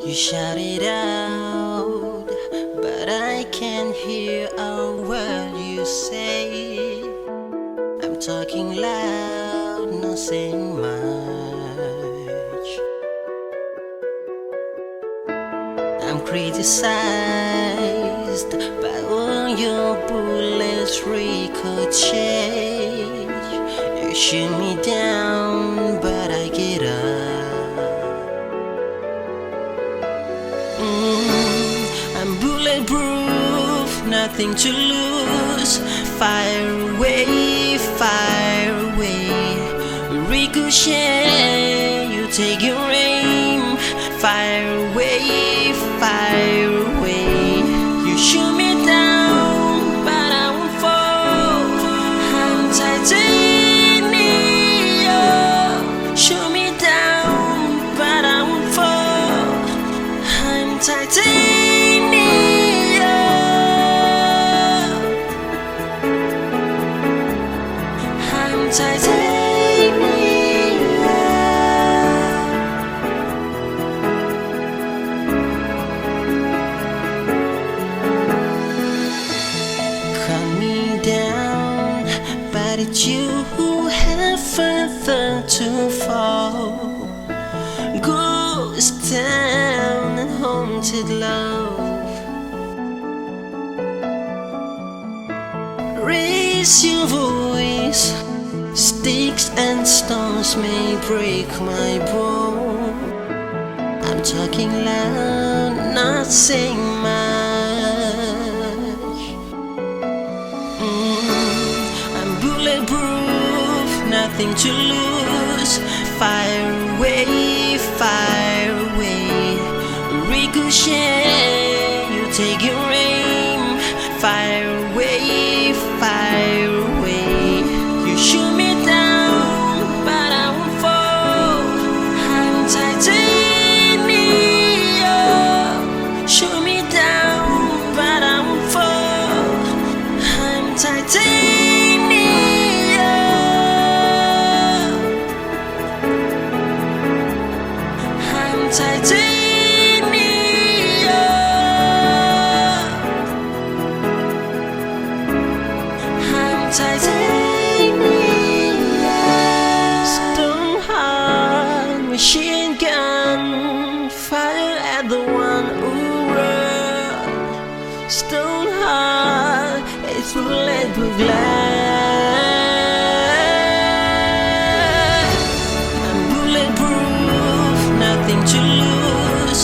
You shout it out, but I can't hear a word you say. I'm talking loud, not saying much. I'm criticized by all your bullets ricochet. You shoot me down, but I get up. I'm bulletproof, nothing to lose. Fire away, fire away. Ricochet, you take your aim. Fire away, fire away. You shoot me down, but I won't fall. I'm titanium. Shoot me down, but I won't fall. I'm titanium. I'm titanium. Cut me down, but it's you who have further to fall. Ghost town and haunted love. Raise your voice. Sticks and stones may break my bone. I'm talking loud, not saying much. I'm bulletproof, nothing to lose. Fire away, fire away. Ricochet, you take your aim. Fire away, fire away. You shoot me down, but I won't fall. I'm titanium. Shoot me down, but I won't fall. I'm titanium. I'm titanium. I'm titanium. Stone heart, machine gun, fire at the one who run. Stone heart, it's bulletproof glass. I'm bulletproof, nothing to lose.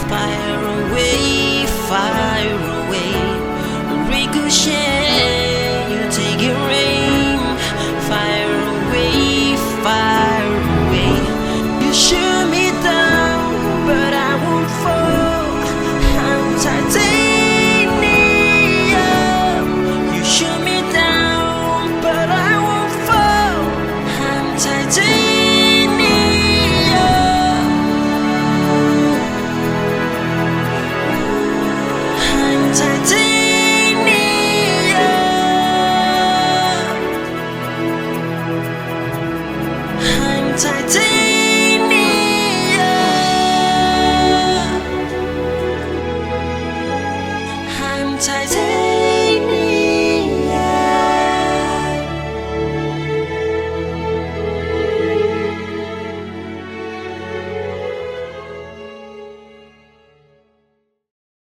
Fire away, fire away. Ricochet, you take your aim. Fire away, fire away. You shoot me down, but I won't fall. I'm titanium. You shoot me down, but I won't fall. I'm titanium. I'm titanium. I'm titanium. I'm titanium.